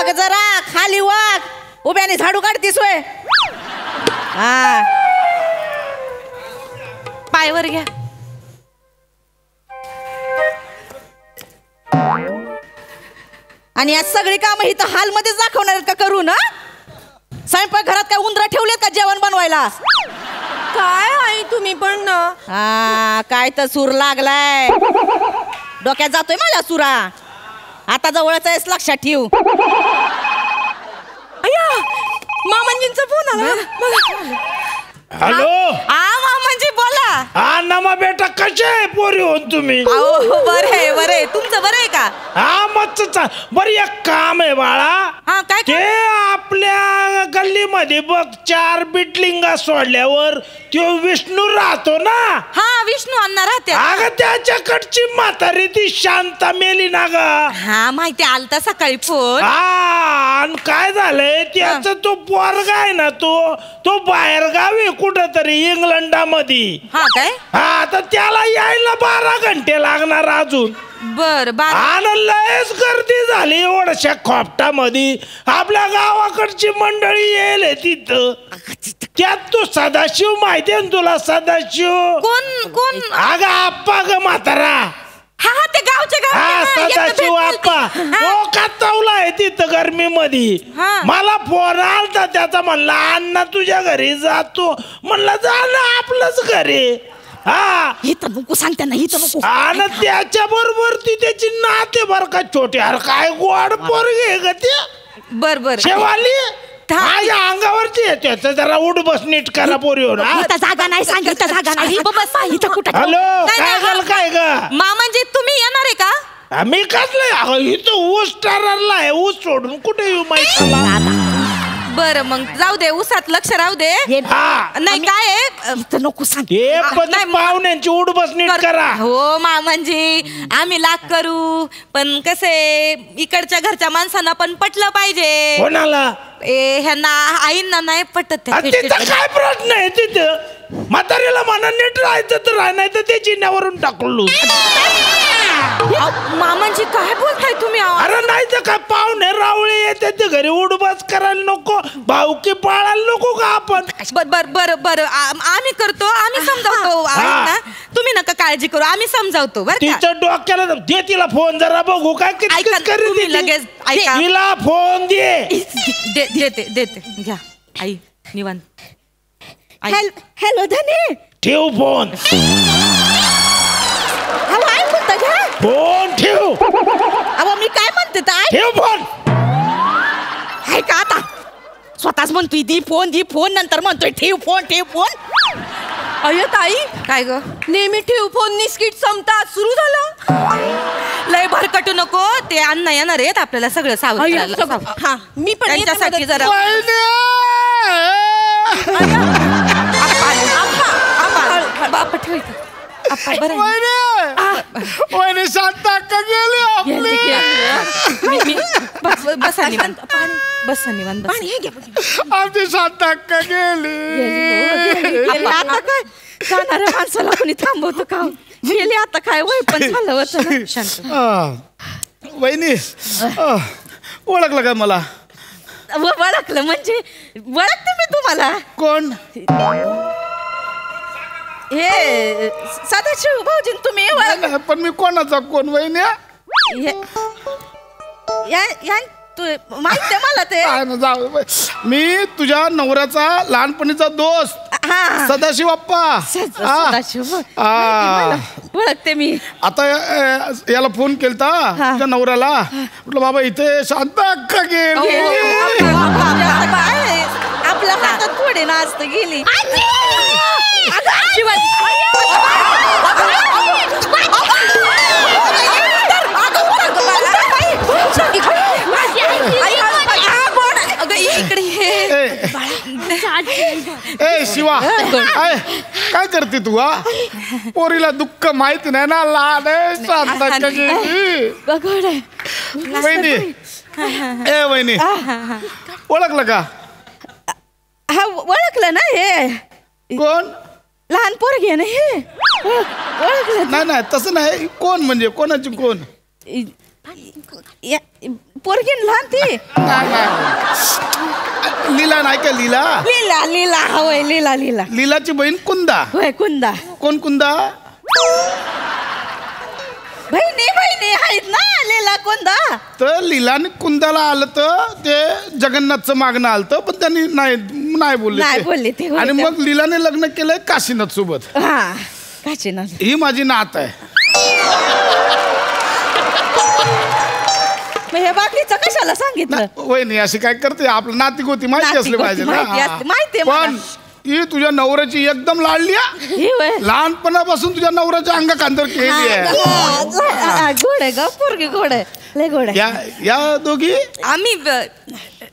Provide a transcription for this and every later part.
बघ जरा खाली वाग, उभ्याने झाडू काढतीस होय? हा पायवर घ्या. आणि आज सगळी कामं इथं हॉलमध्येच दाखवणार आहेत का करून? स्वयंपाक घरात काय उंदरा ठेवलेत का जेवण बनवायला? काय आई तुम्ही पण ना. हा काय तर सूर लागलाय डोक्यात, जातोय माझ्या सुरा. आता जवळच आहेस, लक्षात ठेव. अय्या मामांजींचा फोन आला. हॅलो. मामांजी बोला. हा नमा बेटा, कसे आहे पोरी होऊन तुम्ही? अहो बरे बरे, तुमचं बरं आहे का? हा मस्त. बरं एक काम आहे बाळा. हा काय? ते आपल्या गल्लीमध्ये बघ 4 बिल्डिंगा सोडल्यावर तो विष्णू राहतो ना. हा विष्णू अण्णा राहते. अगं त्याच्याकडची म्हातारी ती शांता मेली ना ग. हा माहिती, आलता सकाळी फोन. हा आणि काय झालंय त्याचा तो पोरगा आहे ना, तो बाहेर गावी कुठंतरी इंग्लंडामध्ये. हा काय? हा तर त्याला यायला 12 घंटे लागणार अजून. बर लयच गर्दी झाली एवढ्याशा खोपटामध्ये. आपल्या गावाकडची मंडळी येईल तिथं. त्यात तो सदाशिव माहितीये ना तुला? सदाशिव कोण? अगं आप्पा ग म्हातारा. हा ते गावचे हा सदाशिव आप्पा. तो कातवला आहे तिथं गर्मीमध्ये. मला फोन आलता त्याचा, म्हणला अण्णा तुझ्या घरी जातो. म्हणलं झालं आपलंच घरी. हा इथं नको सांगते ना, इथं नको. आणि त्याच्या बरोबर ती त्याची नाते बर का छोटे. अरे काय गोड पोरगी आहे ग ते. बर शेवाली माझ्या अंगावरती येते. जरा उठ बस नीट करा पोरी हो. इथं जागा नाही, सांगितलं जागा नाही. इथं कुठं? हॅलो काय झालं काय ग? मामांजी तुम्ही येणार आहे का? मी कसलं इथं ऊस टारला आहे. ऊस सोडून कुठे येऊ माहिती? बरं मग जाऊ दे, उसात लक्ष राहू दे. नाही काय नको सांग. पाहुण्यांची उठ बस नीट करा. हो मामांजी आम्ही लाख करू, पण कसे इकडच्या घरच्या माणसांना पण पटलं पाहिजे. कोणाला? ह्यांना आईंना नाही पटत. काय प्रश्न आहे तिथं? म्हातारीला म्हणा नीट राहायचं तर राह, नाही तर ते जिन्यावरून टाकलो. मामांजी काय बोलताय तुम्ही? अरे नाही तर काय पाहुणे रावळे येते ते घरी उडबस करायला नको, भाऊकी पाळायला नको का आपण? बर आम्ही करतो, आम्ही समजावतो आईंना. तुम्ही नका काळजी करू, आम्ही समजावतो. बरं तिच्या डोक्याला दे, तिला फोन जरा बघू काय तुम्ही लगेच ऐका. तिला फोन दे. देते घ्या आई निवांत. हॅलो धनी, ठेव फोन. फोन ठेव. अहो मी काय म्हणते ठेव फोन. आहे का आता? स्वतःच म्हणतोय दी फोन नंतर म्हणतोय ठेव फोन. अय्यो ताई काय ग? नेहमी ठेव फोन निस्किट संपतात सुरू झालं. लय भरकटू नको, ते अण्णा येणार आहेत आपल्याला सगळं सावध. हा मी पण त्यांच्यासाठी जरा बाप ठेवायचं. शांता का गेली आपली? बसा निवांत आमची शांता का गेली? आता काय जाणाऱ्या माणसाला कोणी थांबवतो का? गेली आता काय वय पण झालं होतं. शांत वहिनी ओळखलं का मला? ओळखलं म्हणजे ओळखते मी तुम्हाला. कोण? हे सदाशिव भाऊजी तुम्ही. पण मी कोणाचा कोण वहिनी? माहिती मला ते. मी तुझ्या नवऱ्याचा लहानपणीचा दोस्त सदाशिव अप्पा. ओळखते मी. आता याला फोन केलता तुझ्या नवऱ्याला, म्हटलं बाबा इथे शांत अक्का गेली. आपल्या हातात थोडे नाचत गेली. ए शिवा काय करते तू? पोरीला दुःख माहिती नाही ना, लहान वहिनी. ए वहिनी ओळखलं का? हा ओळखलं ना. हे कोण? लहान पोरगी ना हे. ओळखलं? नाही तसं नाही. कोण म्हणजे कोणाची कोण? पोरगी लहान ती लीला नाही का लीला लीला लीला होय लीला लीला लीलाची बहीण कुंदा होय कुंदा कोण कुंदा बहिणी आहेत ना लीला कुंदा तर लीलाने कुंदाला आलं तर ते जगन्नाथचं मागणं आलं पण त्यांनी नाही बोलले ते आणि मग लीलाने लग्न केलंय काशीनाथ सोबत हा काशीनाथ ही माझी नात आहे हे बाकीचं कशाला सांगितलं होय नाही अशी काय करते आपलं नातिक होती माहिती असली पाहिजे माहिती पण ही तुझ्या नवऱ्याची एकदम लाडली लहानपणापासून तुझ्या नवऱ्याच्या अंगा खांद्यावर केली आहे गोड आहे ग पोरगी गोड आहे लय गोड आहे या दोघी आम्ही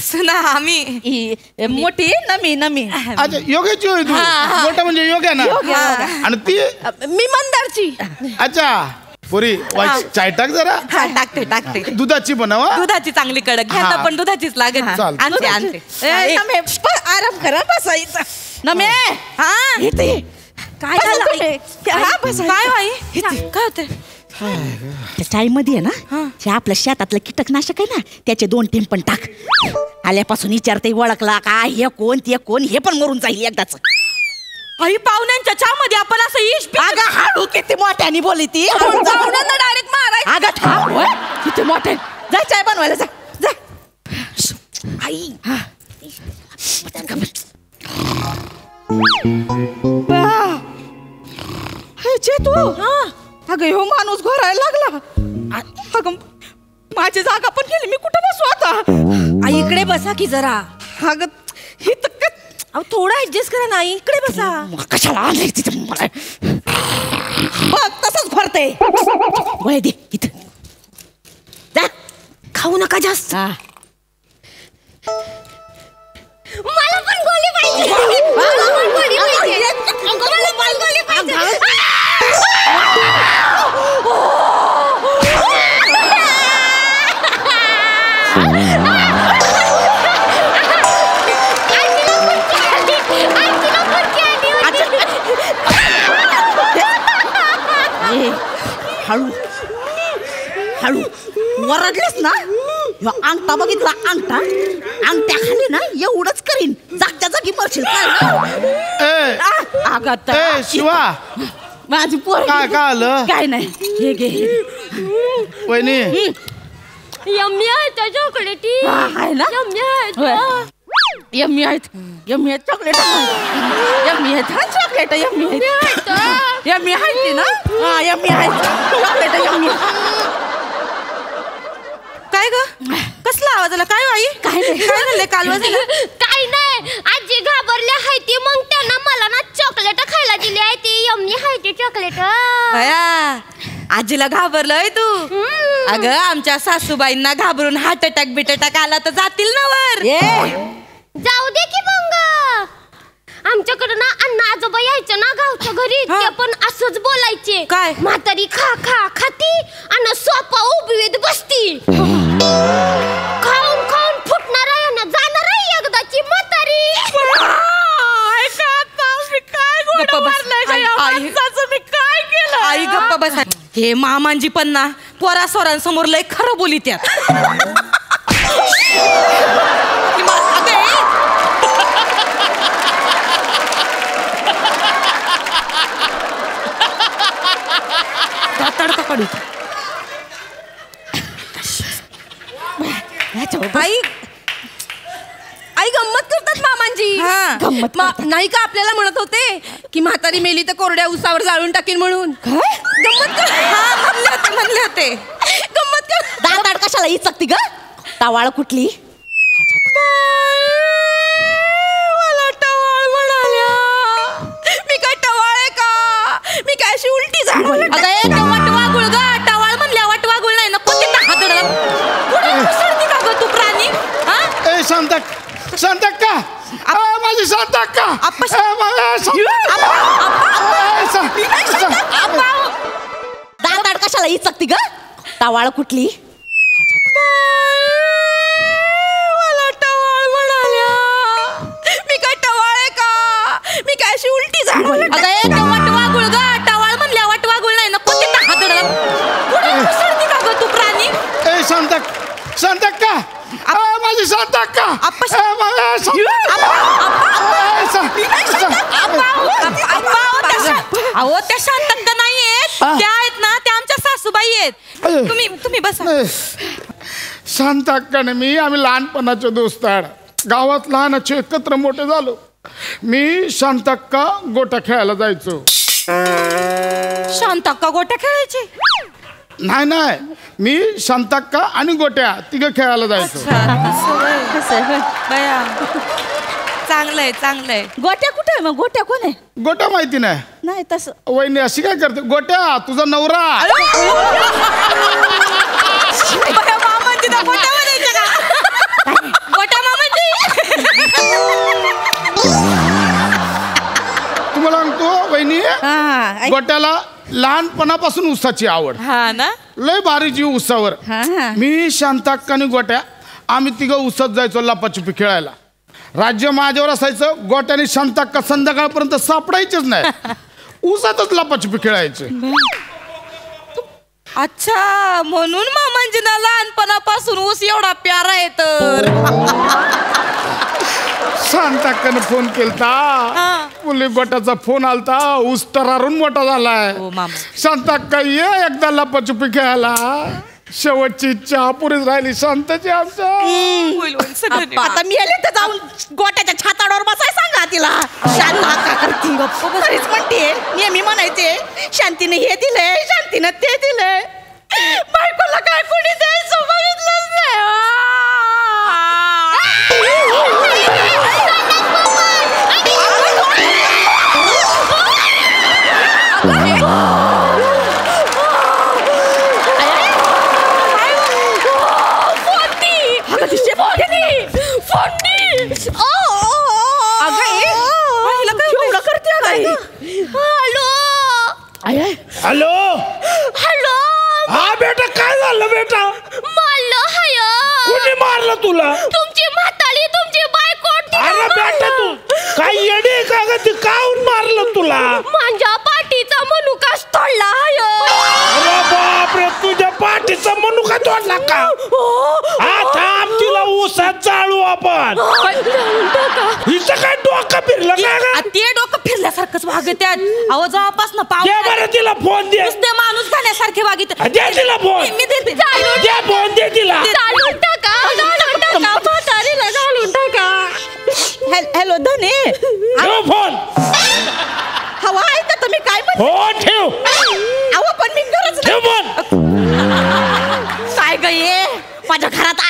सुना आम्ही मोठी नमी अच्छा योग्याची होय तू मोठा म्हणजे योग्या ना आणि ती मी मंदारची अच्छा पुरी चाय टाक जरा टाकते दुधाची बनवा दुधाची चांगली कडक घ्या पण दुधाचीच लागेल आणते आराम करा बसायचा नमे हा इथे काय झालं काय होते चाय मध्ये आहे ना हे आपल्या शेतातलं कीटकनाशक आहे ना त्याचे 2 थेंब पण टाक आल्यापासून विचारते ओळखला का हे कोण ते कोण हे पण मरून जाईल एकदाच आई पाहुण्यांच्या चहामध्ये आपण असं इश अगं हाडू किती मोठ्याने बोली ती पाहुण्यांना डायरेक्ट मारायचं अगं थांब किती मोठे जा चाय बनवायला जा आई तू अगं ह्यो माणूस घोरायला लागला अगं माझी जागा पण गेली मी कुठं बसू आता आई इकडे बसा की जरा अगं ही अहो थोडा ऍडजस्ट करा ना इकडे बसा कशाला आणलंय तिथे मला बघ तसंच भरते वळ दे इथं जा खाऊ नका जास्त मला पण गोळी पाहिजे मला पण गोळी पाहिजे मला पण गोळी पाहिजे हळू हळू वरडलेस ना अंगठा बघितला अंगठ्या खाली ना एवढंच करीन जागच्या जागी मरशील शिवा माझी पोर काय आलं काय नाही हे घे वहिनी यम्मी आहेत चॉकलेटी आहे ना यम्मी आहेत चॉकलेट यम्मी आहेत चॉकलेट यम्मी आहेत ना यम्मी आहेत चॉकलेट यम्मी काय ग कसला आवाज आला काय आई काय झालं काल वाजलं काय नाही आजी घाबरले आहे ती मग त्यांना मला ना चॉकलेट खायला दिली आहे ती यम्मी आहे ती चॉकलेट बया आजीला घाबरलंय तू अगं आमच्या सासूबाईंना घाबरून हार्ट अटॅक बिटॅक आला तर जातील ना वर जाऊ दे की मग आमच्याकडे ना अण्णा आजोबा यायचे ना गावच्या घरी ते पण असंच बोलायचे काय म्हातारी खाती आणि सोपा उभीत बसती खाऊन फुटणार आहे ना जाणार आहे एकदाची म्हातारी आई गप्पा बस हे मामांजी पण ना पोरा सोरांसमोर लय खरं बोली त्यात तडका काढू आई गंमत करतात मामांजी नाही का आपल्याला म्हणत होते की म्हातारी मेली तर कोरड्या उसावर जाळून टाकीन म्हणून गंमत म्हणले होते गंमत कर दाड कशाला इचकती ग टावाळ कुठली मला टवाळ म्हणाल्या मी काय टवाळ आहे का मी काय अशी उलटी झाड वाटवागुळ ग टवाळ म्हणल्या वाटवागुळ नाही ना कोणती हादर का ग तू प्राणी शांतक्का माझी शांतक्का दाड कशाला इचकती ग टावाळ कुठली मला टवाळ म्हणाल्या मी काय टवाळ आहे का मी काय अशी उलटी झाड वाटवागुळ ग टवाळ म्हणल्या वाटवागुळ नाही ना कोणती हादर का ग तू प्राणी शांतक शांताक्का अहो त्या शांतक्का नाही आहेत, त्या आहेत ना, त्या आमच्या सासूबाई आहेत. तुम्ही बसा. शांताक्काने मी आम्ही लहानपणाचे दोस्त आहे, गावात लहानाचे एकत्र मोठे झालो. मी शांताक्का गोट्या खेळायला जायचो. शांताक्का गोट्या खेळायची? नाही, मी शांताक्का आणि गोट्या तिघं खेळायला जायचो. चांगलंय. गोट्या कुठे आहे मग? गोट्या कोण आहे? गोट्या माहिती नाही? नाही तसं. वहिनी अशी काय करते? गोट्या तुझा नवरा. मामांची ना गोट्या म्हणायच्या का? गोट्या मामांची. तुम्हाला सांगतो वहिनी, गोट्याला लहानपणापासून ऊसाची आवड. हा ना, लय भारी जीव ऊसावर. मी शांताक्का आणि गोट्या आम्ही तिघं ऊसात जायचो लपाछुपी खेळायला. राज्य माझ्यावर असायचं. गोट्याने शांताक्का संध्याकाळपर्यंत सापडायचेच नाही. ऊसातच लपाछुपी खेळायचे. अच्छा, म्हणून मामांजीना लहानपणापासून ऊस एवढा प्यारा आहे. तर शांताक्काने फोन केलता, मुली गोट्याचा फोन आलता, ऊस तरारून मोठा झालाय. शांताक्का ये एकदा लपाछुपी खेळायला. शेवटची इच्छा पुरीच राहिली शांताची आमच्या. आता मी आले तर जाऊन गोट्याच्या छाताडावर बसाय सांगा तिला. शांता करती गप्पच म्हणते. नेहमी म्हणायचे शांतीने हे दिलंय, शांतीने ते दिलंय. बायकोला काय कोणी द्यायचं बघितलंच नाही. Hello hello. हा बेटा, काय झालं बेटा? मारलं हाय. कोणी मारलं तुला? तुमची म्हातारी, तुमची बायको. अरे बेटा, तू काय येडे का ग? ती काहून मारलं तुला? माझ्या पाठीचा मनुकाच तोडला हाय. अरे बापरे, तुझ्या पाठीचा मनुका तोडला का? हा थांब, तिला ऊसात जाळू आपण. हिचं काय डोकं फिरलं का? ते डोकं फिरल्यासारखंच वागत्यात. अहो जेव्हापासून दे बरं तिला फोन दे. नुसते माणूस खाण्यासारखे वागित. दे तिला फोन. मी देते. दे फोन, दे तिला. घालून टाका, म्हातारीला घालून टाका. हॅलो धने, ठेव फोन. हवा आहे का? तुम्ही काय म्हणता? हो ठेव. अहो पण मी गरज ठेव फोन. काय ग ये? माझ्या घरात